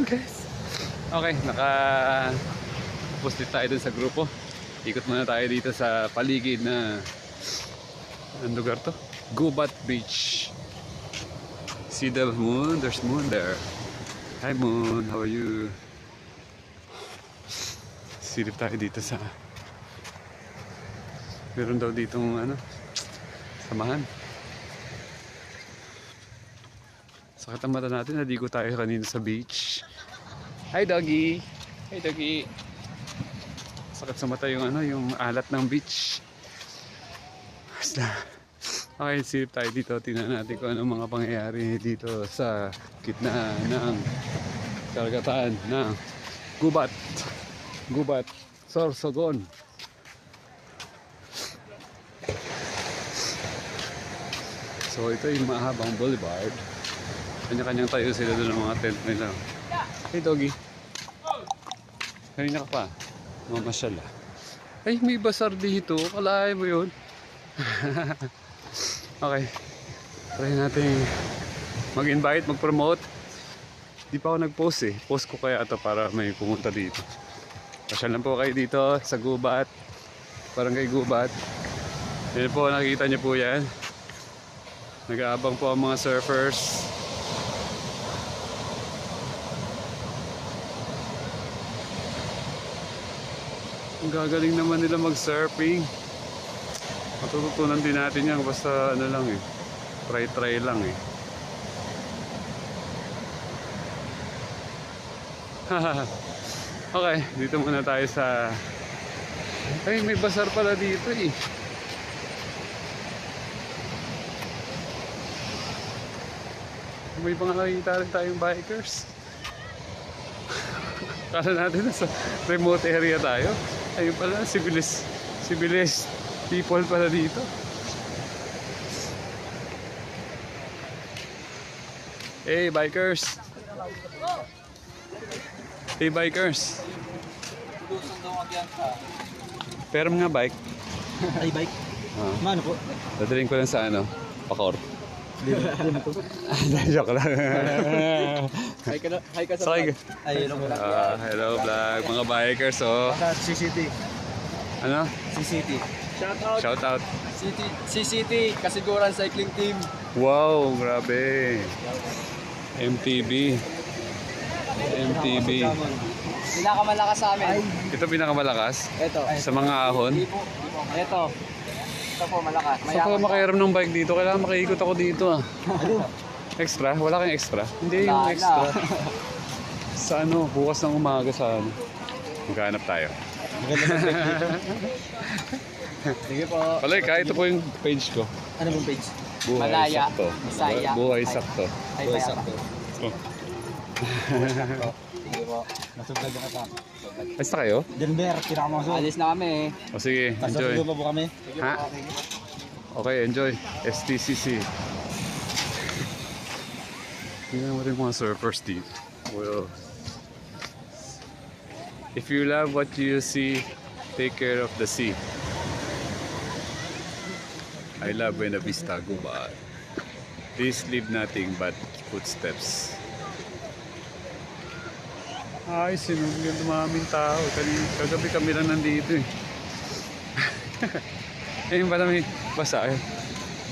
guys. Okay, post tayo dun sa grupo. Ikot muna tayo dito sa paligid na anong lugar to? Gubat Beach. See the moon? There's moon there. Hi moon, how are you? Silip tayo dito sa meron daw ditong ano samahan. Sakit ang mata natin, naligo tayo kanina sa beach. Hi doggy! Hi doggy! Sakit sa mata yung ano, yung alat ng beach. Basta. Okay, silip tayo dito. Tingnan natin kung anong mga pangyayari dito sa gitna ng karagatan ng Gubat, Sorsogon. So ito yung mahabang boulevard. Kanya-kanyang tayo sila doon ng mga tent nila. Hey doggy. Kanina ka pa. Mamasyal ah. Ay, may basar dito. Kalahin mo yun. Okay. Try natin mag-invite, mag-promote. Di pa ako nag-post eh. Post ko kaya ito para may pumunta dito. Pasyal lang po kayo dito sa Gubat. Barangay Gubat. Yan po, nakikita niyo po yan. Nag-aabang po ang mga surfers. Ang gagaling naman nila mag-surfing. Matututunan din natin yan basta ano lang eh. Try lang eh. Okay, dito muna tayo sa... Ay, may basar pala dito eh. May mga nakikita rin tayong bikers. Kala natin nasa remote area tayo. Ayun pala, civilized people pala dito. Hey bikers! Hey bikers! Pero mga bike. Ay, bike? Mano po? Dadaling ko lang sa ano, Pacor. Joke lang. Hi ka sa vlog. Ay, hello vlog. Hello vlog, mga bikers oh. CCT. Ano? CCT. Shout out. CCT, Kasiguran Cycling Team. Wow, grabe. MTB. Pinakamalakas sa amin. Ito pinakamalakas? Ito. Sa mga ahon? Ito. Ito po, malakas. Saan ko makairam ng bike dito? Kailangan makiikot ako dito ah. Extra? Wala kang extra? Hindi yung extra. Sa ano, bukas ng umaga sa ano. Maghanap tayo. Sige po. Palay, kahit ito po yung page ko. Ano bang page? Buhay Malaya, Sakto. Bisaya. Buhay Sakto. Ay, sakto. Oh. Sige po. Nasublog ka pa. Basta kayo? Denver, pinakamasok. Alis na kami. O sige, enjoy. Nasublog po kami. Ha? Okay, enjoy. STCC. Tingnan mo rin mga surfers dito. Well, if you love what you see, take care of the sea. I love Buena Vista, Gubat. Please leave nothing but footsteps. Ay, sinunod dumaming tao. Kagabi kami lang nandito eh. Ayun pala may basa eh.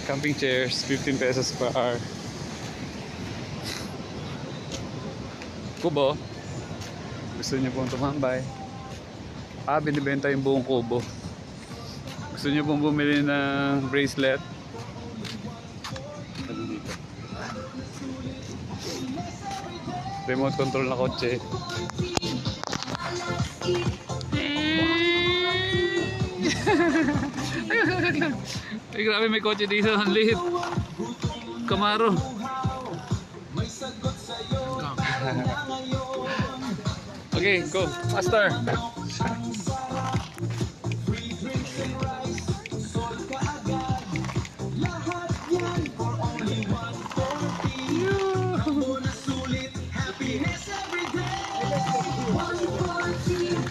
Camping chairs, 15 pesos per hour. Kubo. Gusto niyo pong tumambay. Binibenta yung buong kubo. Gusto niyo pong bumili ng bracelet. Ano dito? Remote control na kotse. Ay, grabe may kotse dito. Ang liit. Camaro. Okay, go. Master.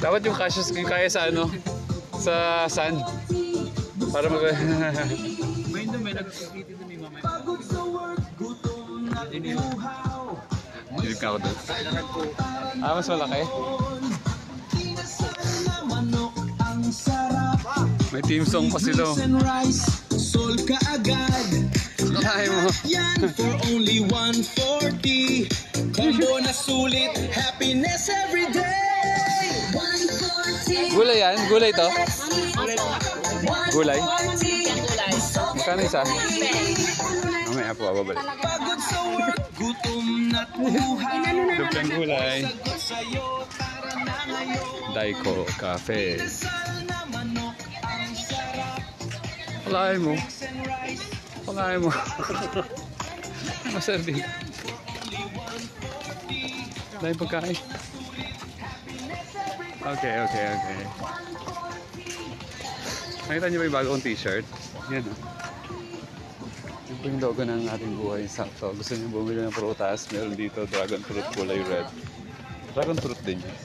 Dapat yung kaya sa ano, sa sand. Para mag... May nagkakita doon yung mamaya. Silip ka ako doon. Ah, mas malaki? May team song pa sila. Sol ka agad. Kakain mo. Yan for only 140. Combo na sulit. Happiness every day. 140. Gulay yan? Gulay to? Gulay? Magkano isa? Mamaya po, babalik. Pagod sa work, gutom na't buhay. Duplang gulay. Sagot sa'yo, tara na ngayon. Daiko Cafe. Sal na manok ang sarap. Kalahin mo. And rice. Kalahin mo. Masarap din. Dahil pagkain. Okay. Nakita niyo ba yung bagong t-shirt? Yan o. Yan po yung logo ng ating buhay sakto. Gusto niyo bumili ng prutas? Meron dito dragon fruit kulay red. Dragon fruit din yun.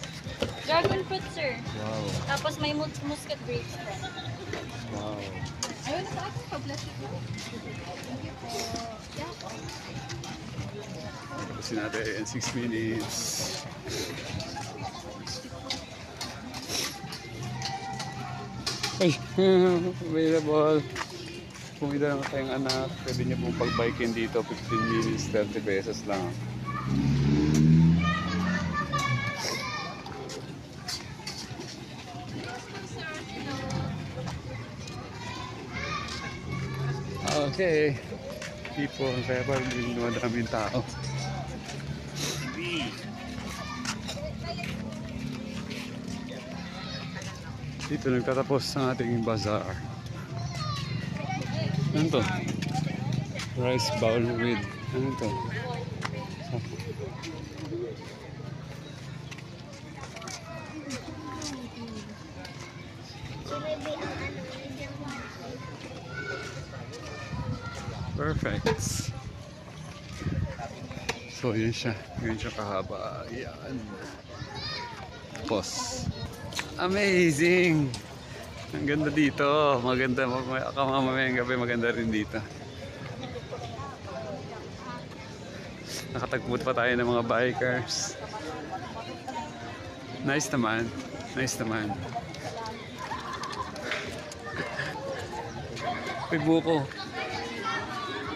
Dragon fruit, sir. Wow. Tapos may muscat grapes po. Wow. Ayun, sa akin pa, plastic mo. Thank you po. Tapusin natin in 6 minutes. Ay, available. Kung ida lang tayong anak, pwede niyo pong pag-bikin dito, 15 minutes, 30 pesos lang. Okay. People, kaya parang hindi naman tao. Dito nagtatapos ang ating bazaar. Ano to? Rice bowl with... Ano to? Perfect. So yun siya. Yun siya kahaba. Yan. Tapos. Amazing! Ang ganda dito. Maganda. Mamayang gabi maganda rin dito. Nakatagput pa tayo ng mga bikers. Nice naman. Nice naman. May buko.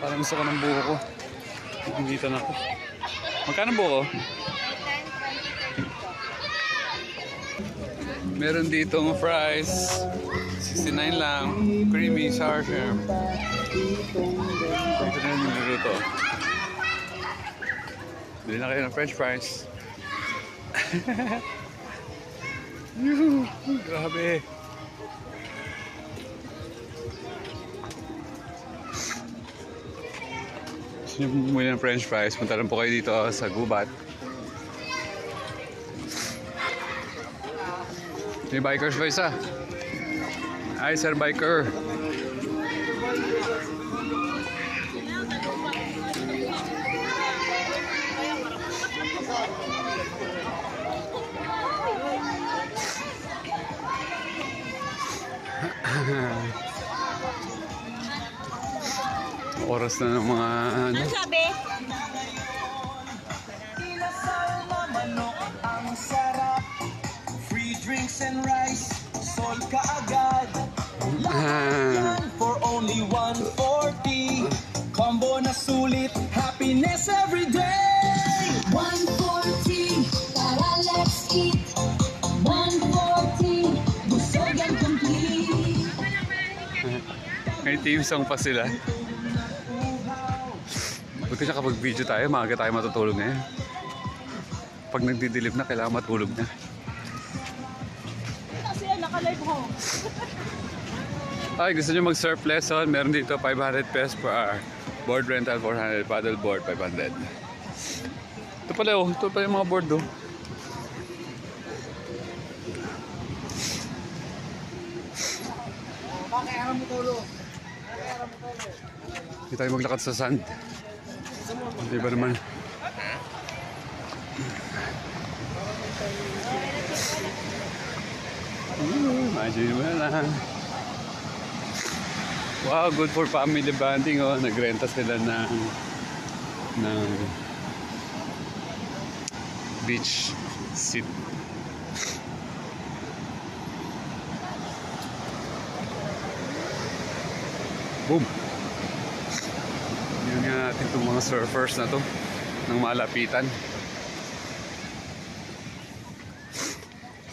Parang gusto ko ng buko. Dito na ako. Magkano buko? Meron ditong fries. 69 lang. Creamy sour shrimp. Ito na yung niluto. Bili na kayo ng french fries. Yuhu! Grabe! Gusto nyo bumili ng french fries, punta lang po kayo dito sa Gubat. May bikers ba isa? Hi, sir biker. Oras na ng mga ano. Ano sabi? Kinasal na manok ang sarap. Free drinks and rice. Sol ka agad. Lahat yan for only 140. Combo na sulit. Happiness every day. 140, tara let's eat. 140, busog and complete. May team song pa sila. Buti siya kapag video tayo, maaga tayo matutulog ngayon. Pag nagdidilip na, kailangan matulog na. Kasi naka-live home. Ay, gusto nyo mag-surf lesson? Meron dito 500 pesos per hour. Board rental 400, paddle board 500. Ito pala oh, ito pala yung mga board oh. Hindi tayo maglakad sa sand. Hindi ba naman? Imagine mo na lang. Wow, good for family bonding oh. Nagrenta sila ng beach seat. Boom! Yun nga natin itong mga surfers na to ng malapitan.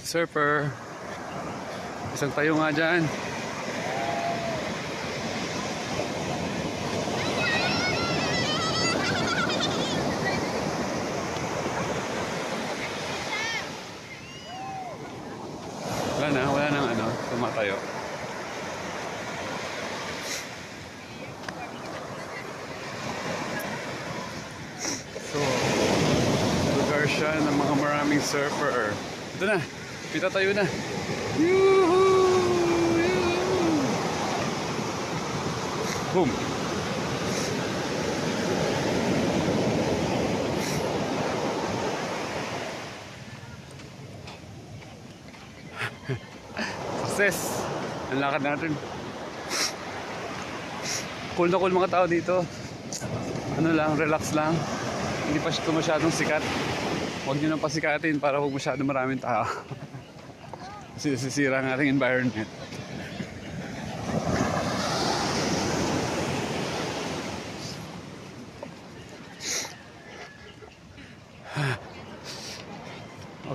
Surfer, isang tayo nga dyan. Wala nang ano, tumatayo. So, lugar siya ng mga maraming surfer. Ito na, kita tayo na. Yoo-hoo! Yoo-hoo! Boom! Success! Ang lakad natin. Cool na cool mga tao dito. Ano lang, relax lang. Hindi pa ito masyadong sikat. Huwag nyo nang pasikatin para huwag masyadong maraming tao. Kasi sisira ang ating environment.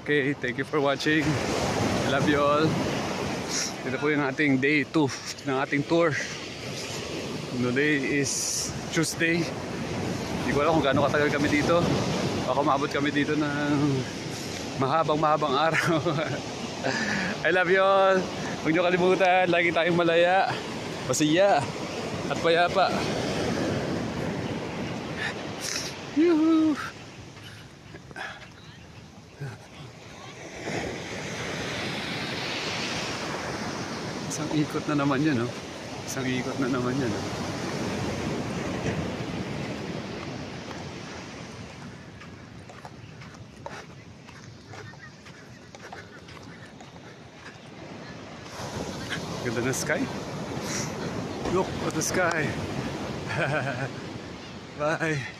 Okay, thank you for watching. I love you all. Ito po yung ating day 2 ng ating tour. Today is Tuesday. Hindi ko alam kung gaano katagal kami dito. Baka maabot kami dito ng mahabang araw. I love you all. Huwag nyo kalimutan, lagi tayong malaya, masaya, at payapa. Yuhu! Isang ikot na naman yun, no? Isang ikot na naman yun, no? Ganda ng sky. Look at the sky. Bye.